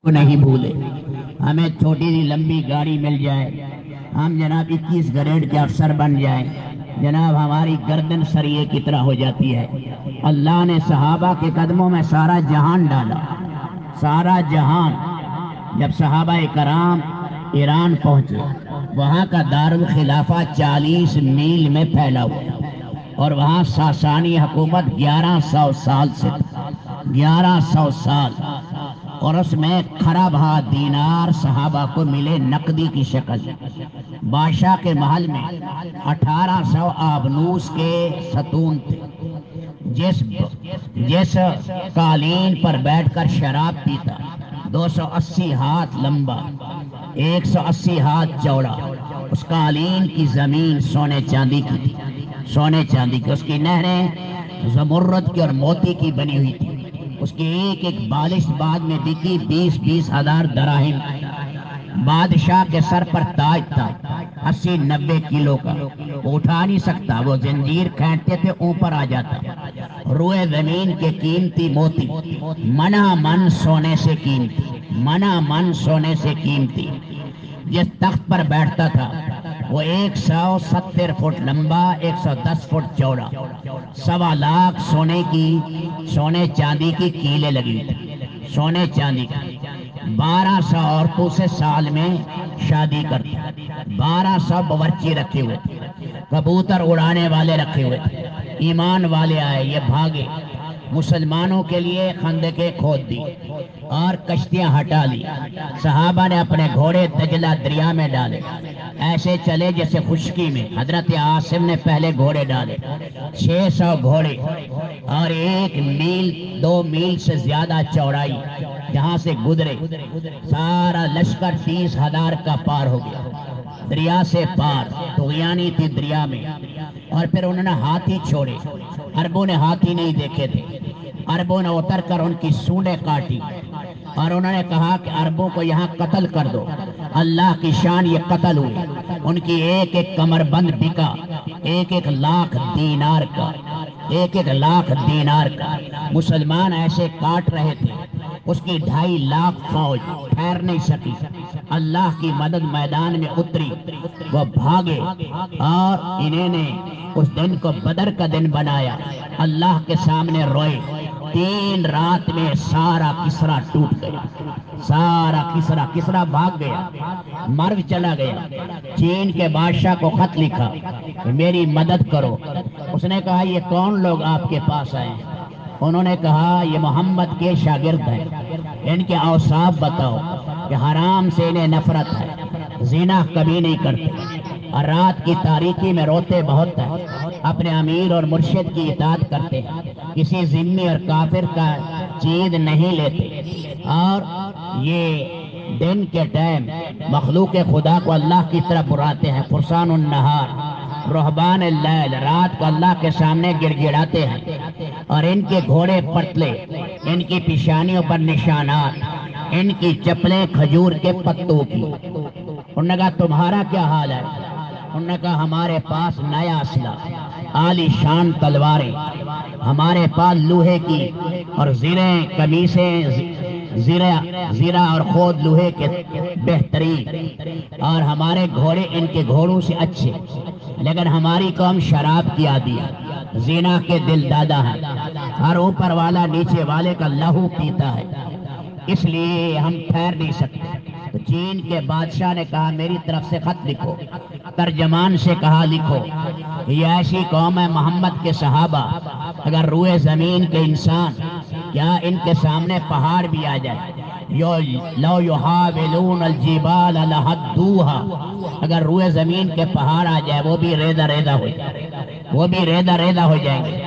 کو نہیں بھولے. ہمیں چھوٹی سی لمبی گاڑی مل جائے, ہم جناب 21 گریڈ کے افسر بن جائیں, جناب ہماری گردن سریے کی طرح ہو جاتی ہے. اللہ نے صحابہ کے قدموں میں سارا جہان ڈالا, سارا جہان. جب صحابہ کرام ایران پہنچے, وہاں کا دارالخلافہ 40 میل میں پھیلا ہوا, اور وہاں ساسانی حکومت 1100 سال سے, 1100 سال. اور اس میں کھرا بہا دینار صحابہ کو ملے نقدی کی شکل. بادشاہ کے محل میں 1800 آبنوس کے ستون تھے. جس قالین پر بیٹھ کر شراب پیتا, 280 ہاتھ لمبا, 180 ہاتھ چوڑا, اس قالین کی زمین سونے چاندی کی تھی, سونے چاندی کی. اس کی نہریں زمرد کی اور موتی کی بنی ہوئی تھی. اس کی ایک ایک بالش بعد میں بکی 20-20 ہزار دراہم. بادشاہ کے سر پر تاج تھا 80-90 کلو کا, اٹھا نہیں سکتا, وہ زنجیر کھینچتے تھے اوپر آ جاتا. روئے زمین کے قیمتی موتی, منا من سونے سے قیمتی, منا من سونے سے قیمتی. جس تخت پر بیٹھتا تھا وہ 170 فٹ لمبا, 110 فٹ چوڑا, 1.25 لاکھ سونے چاندی کی کیلیں لگی تھی, سونے چاندی کی. 1200 عورتوں سے سال میں شادی کرتا, 1200 باورچی رکھے ہوئے, کبوتر اڑانے والے رکھے ہوئے. ایمان والے آئے, یہ بھاگے, مسلمانوں کے لیے خندقیں کھود دی اور کشتیاں ہٹا لی. صحابہ نے اپنے گھوڑے دجلہ دریا میں ڈالے, ایسے چلے جیسے خشکی میں. حضرت عاصم نے پہلے گھوڑے ڈالے, 600 گھوڑے, اور 1 میل 2 میل سے زیادہ چوڑائی. جہاں سے گزرے سارا لشکر 30,000 کا پار ہو گیا, دریا سے پار. طغیانی تھی دریا میں. اور پھر انہوں نے ہاتھی چھوڑے. عربوں نے ہاتھی نہیں دیکھے تھے. عربوں نے اتر کر ان کی سونڈیں کاٹی, اور انہوں نے کہا کہ عربوں کو یہاں قتل کر دو. اللہ کی شان, یہ قتل ہوئے. ان کی ایک ایک کمر بند بکا 1-1 لاکھ دینار کا, 1-1 لاکھ دینار کا. مسلمان ایسے کاٹ رہے تھے, اس کی 2.5 لاکھ فوج ٹھہر نہیں سکی. اللہ کی مدد میدان میں اتری, وہ بھاگے, اور انہیں نے اس دن کو بدر کا دن بنایا. اللہ کے سامنے روئے. 3 رات میں سارا کسرا ٹوٹ گیا, سارا کسرا بھاگ گیا, مرو چلا گیا. چین کے بادشاہ کو خط لکھا کہ میری مدد کرو. اس نے کہا یہ کون لوگ آپ کے پاس آئے ہیں؟ انہوں نے کہا یہ محمد کے شاگرد ہیں, ان کے اوصاف بتاؤ. کہ حرام سے انہیں نفرت ہے, زنا کبھی نہیں کرتے, اور رات کی تاریکی میں روتے بہت ہیں, اپنے امیر اور مرشد کی اطاعت کرتے ہیں, کسی ذمی اور کافر کا چیز نہیں لیتے, اور یہ دن کے ٹائم مخلوق خدا کو اللہ کی طرف بلاتے ہیں. فرسان النہار رہبان اللیل, رات کو اللہ کے سامنے گڑ گڑاتے ہیں. اور ان کے گھوڑے پتلے, ان کی پیشانیوں پر نشانات, ان کی چپلیں کھجور کے پتوں کی. انہوں نے کہا تمہارا کیا حال ہے؟ انہوں نے کہا ہمارے پاس نیا اسلحہ, عالی شان تلواریں, ہمارے پاس لوہے کی اور زریں قمیصیں, زیرہ اور خود لوہے کے بہترین, اور ہمارے گھوڑے ان کے گھوڑوں سے اچھے. لیکن ہماری قوم شراب کی عادی ہے, زنا کے دل دادا ہے, ہر اوپر والا نیچے والے کا لہو پیتا ہے, اس لیے ہم ٹھہر نہیں سکتے. تو چین کے بادشاہ نے کہا میری طرف سے خط لکھو. ترجمان سے کہا لکھو یہ ایسی قوم ہے محمد کے صحابہ, اگر روئے زمین کے انسان, کیا ان کے سامنے پہاڑ بھی آ جائے, لو یحاولون الجبال لہدوها, اگر روئے زمین کے پہاڑ آ جائے وہ بھی ریزہ ریزہ ہو جائے, وہ بھی ریزہ ریزہ ہو جائیں گے.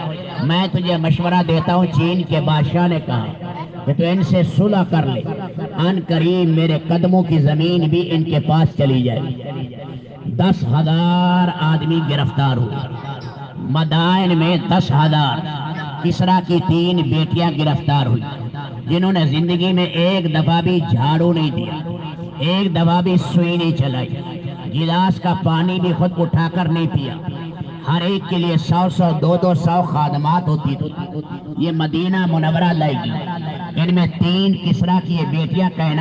میں تجھے مشورہ دیتا ہوں, چین کے بادشاہ نے کہا کہ تو ان سے صلح کر لے, ان قریب میرے قدموں کی زمین بھی ان کے پاس چلی جائے. 10,000 آدمی گرفتار ہوئے, مدائن میں 10,000. کسرا کی 3 بیٹیاں گرفتار ہوئی, جنہوں نے زندگی میں ایک دفعہ بھی جھاڑو نہیں دیا, ایک دفعہ بھی سوئی نہیں چلائی, گلاس کا پانی بھی خود اٹھا کر نہیں پیا. ہر ایک کے لیے 100 200 خادمات ہوتی تھی. یہ مدینہ منورہ لائے گی. ان میں 3 کسرا کی بیٹیاں کائنات